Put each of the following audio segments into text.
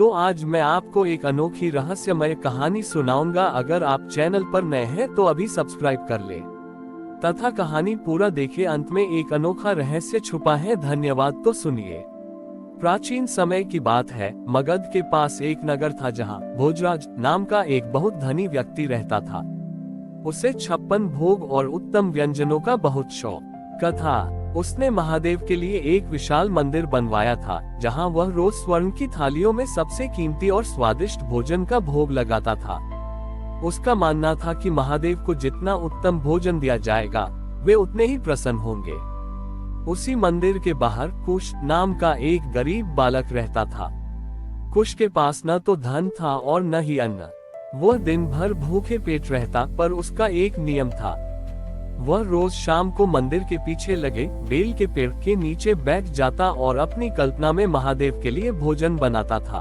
तो आज मैं आपको एक अनोखी रहस्यमय कहानी सुनाऊंगा। अगर आप चैनल पर नए हैं तो अभी सब्सक्राइब कर ले तथा कहानी पूरा देखें। अंत में एक अनोखा रहस्य छुपा है। धन्यवाद। तो सुनिए। प्राचीन समय की बात है। मगध के पास एक नगर था जहां भोजराज नाम का एक बहुत धनी व्यक्ति रहता था। उसे 56 भोग और उत्तम व्यंजनों का बहुत शौक था। उसने महादेव के लिए एक विशाल मंदिर बनवाया था जहां वह रोज स्वर्ण की थालियों में सबसे कीमती और स्वादिष्ट भोजन का भोग लगाता था। उसका मानना था कि महादेव को जितना उत्तम भोजन दिया जाएगा वे उतने ही प्रसन्न होंगे। उसी मंदिर के बाहर कुश नाम का एक गरीब बालक रहता था। कुश के पास न तो धन था और न ही अन्न। वह दिन भर भूखे पेट रहता, पर उसका एक नियम था। वह रोज शाम को मंदिर के पीछे लगे बेल के पेड़ के नीचे बैठ जाता और अपनी कल्पना में महादेव के लिए भोजन बनाता था।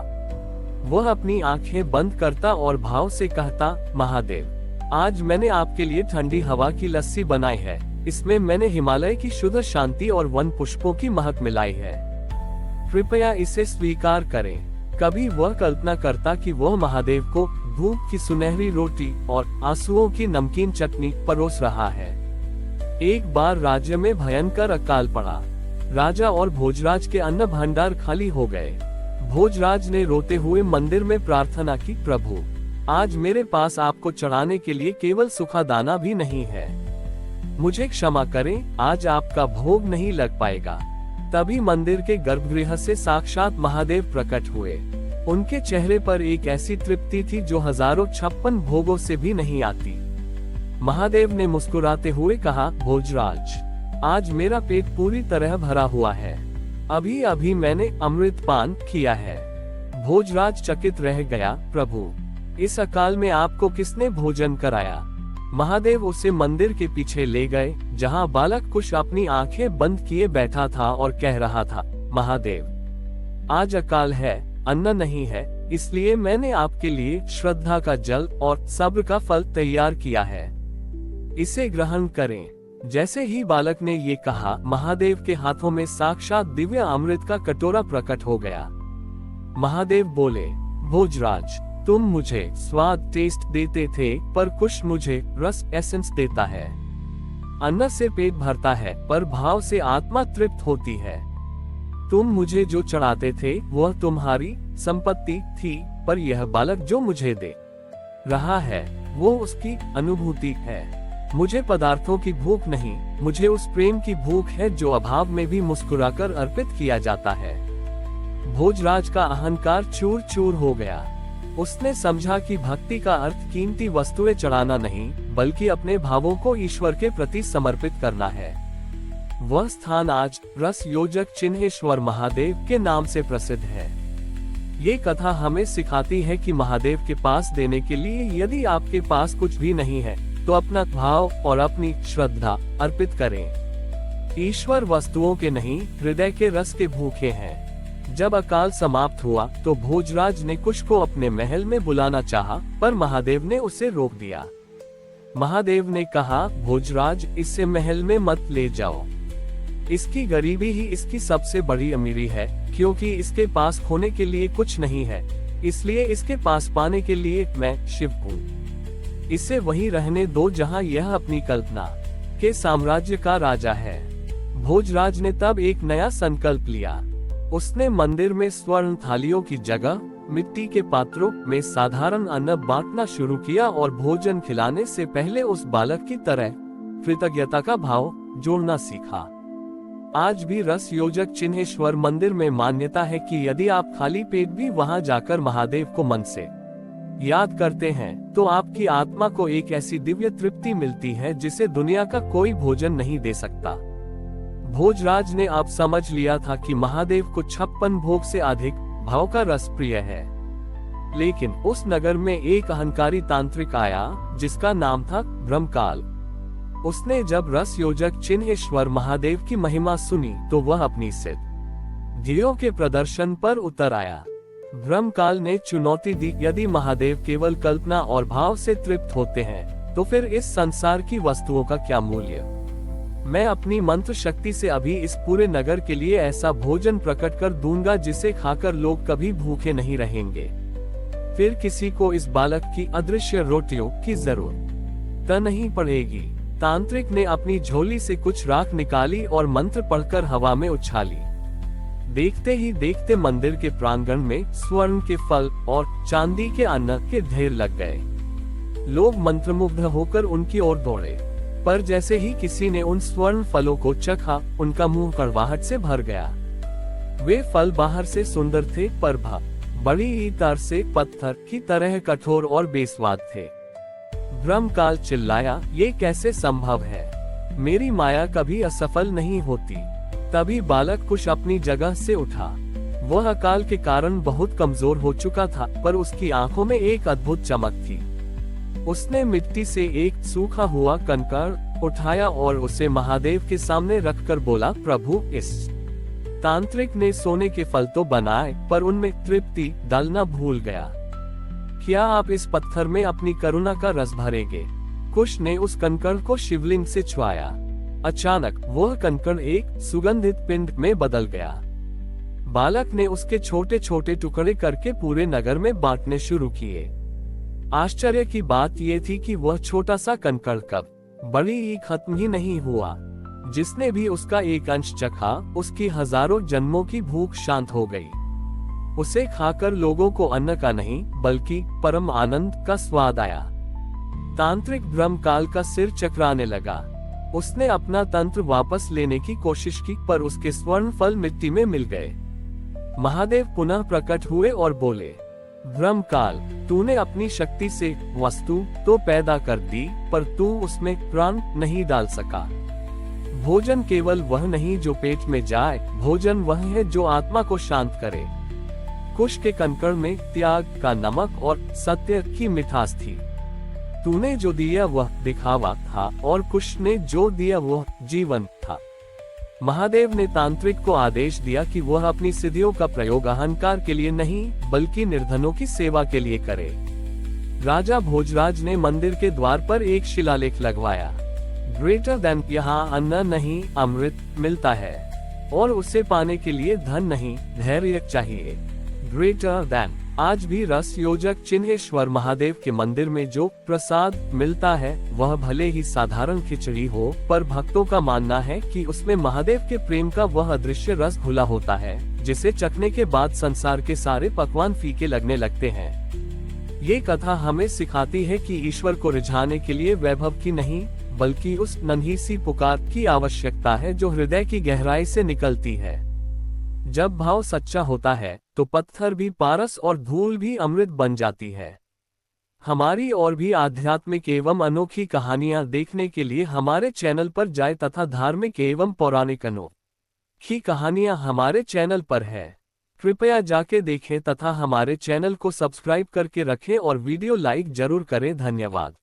वह अपनी आंखें बंद करता और भाव से कहता, महादेव, आज मैंने आपके लिए ठंडी हवा की लस्सी बनाई है। इसमें मैंने हिमालय की शुद्ध शांति और वन पुष्पों की महक मिलाई है। कृपया इसे स्वीकार करें। कभी वह कल्पना करता कि वह महादेव को धूप की सुनहरी रोटी और आंसुओं की नमकीन चटनी परोस रहा है। एक बार राज्य में भयंकर अकाल पड़ा। राजा और भोजराज के अन्न भंडार खाली हो गए। भोजराज ने रोते हुए मंदिर में प्रार्थना की, प्रभु, आज मेरे पास आपको चढ़ाने के लिए केवल सूखा दाना भी नहीं है। मुझे क्षमा करें, आज आपका भोग नहीं लग पाएगा। तभी मंदिर के गर्भगृह से साक्षात महादेव प्रकट हुए। उनके चेहरे पर एक ऐसी तृप्ति थी जो हजारों 56 भोगों से भी नहीं आती। महादेव ने मुस्कुराते हुए कहा, भोजराज, आज मेरा पेट पूरी तरह भरा हुआ है। अभी अभी मैंने अमृत पान किया है। भोजराज चकित रह गया, प्रभु, इस अकाल में आपको किसने भोजन कराया? महादेव उसे मंदिर के पीछे ले गए जहां बालक कुश अपनी आंखें बंद किए बैठा था और कह रहा था, महादेव, आज अकाल है, अन्न नहीं है, इसलिए मैंने आपके लिए श्रद्धा का जल और सब्र का फल तैयार किया है। इसे ग्रहण करें। जैसे ही बालक ने ये कहा, महादेव के हाथों में साक्षात दिव्य अमृत का कटोरा प्रकट हो गया। महादेव बोले, भोजराज, तुम मुझे स्वाद टेस्ट देते थे, पर कुश मुझे रस एसेंस देता है। अन्न से पेट भरता है, पर भाव से आत्मा तृप्त होती है। तुम मुझे जो चढ़ाते थे वह तुम्हारी संपत्ति थी, पर यह बालक जो मुझे दे रहा है वो उसकी अनुभूति है। मुझे पदार्थों की भूख नहीं, मुझे उस प्रेम की भूख है जो अभाव में भी मुस्कुराकर अर्पित किया जाता है। भोजराज का अहंकार चूर चूर हो गया। उसने समझा कि भक्ति का अर्थ कीमती वस्तुएं चढ़ाना नहीं, बल्कि अपने भावों को ईश्वर के प्रति समर्पित करना है। वह स्थान आज रस योजक चिन्हेश्वर महादेव के नाम से प्रसिद्ध है। ये कथा हमें सिखाती है कि महादेव के पास देने के लिए यदि आपके पास कुछ भी नहीं है तो अपना भाव और अपनी श्रद्धा अर्पित करें। ईश्वर वस्तुओं के नहीं, हृदय के रस के भूखे हैं। जब अकाल समाप्त हुआ तो भोजराज ने कुश को अपने महल में बुलाना चाहा, पर महादेव ने उसे रोक दिया। महादेव ने कहा, भोजराज, इसे महल में मत ले जाओ। इसकी गरीबी ही इसकी सबसे बड़ी अमीरी है, क्योंकि इसके पास खोने के लिए कुछ नहीं है, इसलिए इसके पास पाने के लिए मैं शिव हूँ। इसे वहीं रहने दो जहां यह अपनी कल्पना के साम्राज्य का राजा है। भोजराज ने तब एक नया संकल्प लिया। उसने मंदिर में स्वर्ण थालियों की जगह मिट्टी के पात्रों में साधारण अन्न बांटना शुरू किया और भोजन खिलाने से पहले उस बालक की तरह कृतज्ञता का भाव जोड़ना सीखा। आज भी रस योजक चिन्हेश्वर मंदिर में मान्यता है कि यदि आप खाली पेट भी वहां जाकर महादेव को मन से याद करते हैं तो आपकी आत्मा को एक ऐसी दिव्य तृप्ति मिलती है जिसे दुनिया का कोई भोजन नहीं दे सकता। भोजराज ने अब समझ लिया था कि महादेव को 56 भोग से अधिक भाव का रस प्रिय है। लेकिन उस नगर में एक अहंकारी तांत्रिक आया जिसका नाम था ब्रह्मकाल। उसने जब रस योजक चिन्हेश्वर महादेव की महिमा सुनी तो वह अपनी सिद्धियों के प्रदर्शन पर उतर आया। ब्रह्मकाल ने चुनौती दी, यदि महादेव केवल कल्पना और भाव से तृप्त होते हैं तो फिर इस संसार की वस्तुओं का क्या मूल्य? मैं अपनी मंत्र शक्ति से अभी इस पूरे नगर के लिए ऐसा भोजन प्रकट कर दूंगा जिसे खाकर लोग कभी भूखे नहीं रहेंगे। फिर किसी को इस बालक की अदृश्य रोटियों की जरूरत नहीं पड़ेगी। तांत्रिक ने अपनी झोली से कुछ राख निकाली और मंत्र पढ़कर हवा में उछाली। देखते ही देखते मंदिर के प्रांगण में स्वर्ण के फल और चांदी के अन्न के ढेर लग गए। लोग मंत्रमुग्ध होकर उनकी ओर दौड़े, पर जैसे ही किसी ने उन स्वर्ण फलों को चखा, उनका मुंह कड़वाहट से भर गया। वे फल बाहर से सुंदर थे, पर बड़ी ही तार से पत्थर की तरह कठोर और बेस्वाद थे। ब्रह्मकाल चिल्लाया, ये कैसे संभव है? मेरी माया कभी असफल नहीं होती। तभी बालक कुश अपनी जगह से उठा। वह अकाल के कारण बहुत कमजोर हो चुका था, पर उसकी आंखों में एक अद्भुत चमक थी। उसने मिट्टी से एक सूखा हुआ कंकड़ उठाया और उसे महादेव के सामने रखकर बोला, प्रभु, इस तांत्रिक ने सोने के फल तो बनाए, पर उनमें तृप्ति डालना भूल गया। क्या आप इस पत्थर में अपनी करुणा का रस भरेंगे? कुश ने उस कंकड़ को शिवलिंग से छुआया। अचानक वह कंकड़ एक सुगंधित पिंड में बदल गया। बालक ने उसके छोटे छोटे टुकड़े करके पूरे नगर में बांटने शुरू किए। आश्चर्य की बात यह थी कि वह छोटा सा कंकड़ कब बड़ी ही खत्म ही नहीं हुआ। जिसने भी उसका एक अंश चखा, उसकी हजारों जन्मों की भूख शांत हो गई। उसे खाकर लोगों को अन्न का नहीं, बल्कि परम आनंद का स्वाद आया। तांत्रिक ब्रह्मकाल का सिर चकराने लगा। उसने अपना तंत्र वापस लेने की कोशिश की, पर उसके स्वर्ण फल मिट्टी में मिल गए। महादेव पुनः प्रकट हुए और बोले, ब्रह्मकाल, तूने अपनी शक्ति से वस्तु तो पैदा कर दी, पर तू उसमें प्राण नहीं डाल सका। भोजन केवल वह नहीं जो पेट में जाए, भोजन वह है जो आत्मा को शांत करे। कुश के कंकड़ में त्याग का नमक और सत्य की मिठास थी। तूने जो दिया वह दिखावा था, और कुश ने जो दिया वह जीवन था। महादेव ने तांत्रिक को आदेश दिया कि वह अपनी सिद्धियों का प्रयोग अहंकार के लिए नहीं, बल्कि निर्धनों की सेवा के लिए करे। राजा भोजराज ने मंदिर के द्वार पर एक शिलालेख लगवाया, ग्रेटर देन, यहाँ अन्न नहीं अमृत मिलता है, और उसे पाने के लिए धन नहीं धैर्य चाहिए। Greater than. आज भी रस योजक चिन्हेश्वर महादेव के मंदिर में जो प्रसाद मिलता है, वह भले ही साधारण खिचड़ी हो, पर भक्तों का मानना है कि उसमें महादेव के प्रेम का वह अदृश्य रस घुला होता है, जिसे चखने के बाद संसार के सारे पकवान फीके लगने लगते हैं। ये कथा हमें सिखाती है कि ईश्वर को रिझाने के लिए वैभव की नहीं, बल्कि उस नन्ही सी पुकार की आवश्यकता है जो हृदय की गहराई से निकलती है। जब भाव सच्चा होता है, तो पत्थर भी पारस और धूल भी अमृत बन जाती है। हमारी और भी आध्यात्मिक एवं अनोखी कहानियां देखने के लिए हमारे चैनल पर जाएं तथा धार्मिक एवं पौराणिक अनोखी कहानियां हमारे चैनल पर है। कृपया जाके देखें तथा हमारे चैनल को सब्सक्राइब करके रखें और वीडियो लाइक जरूर करें। धन्यवाद।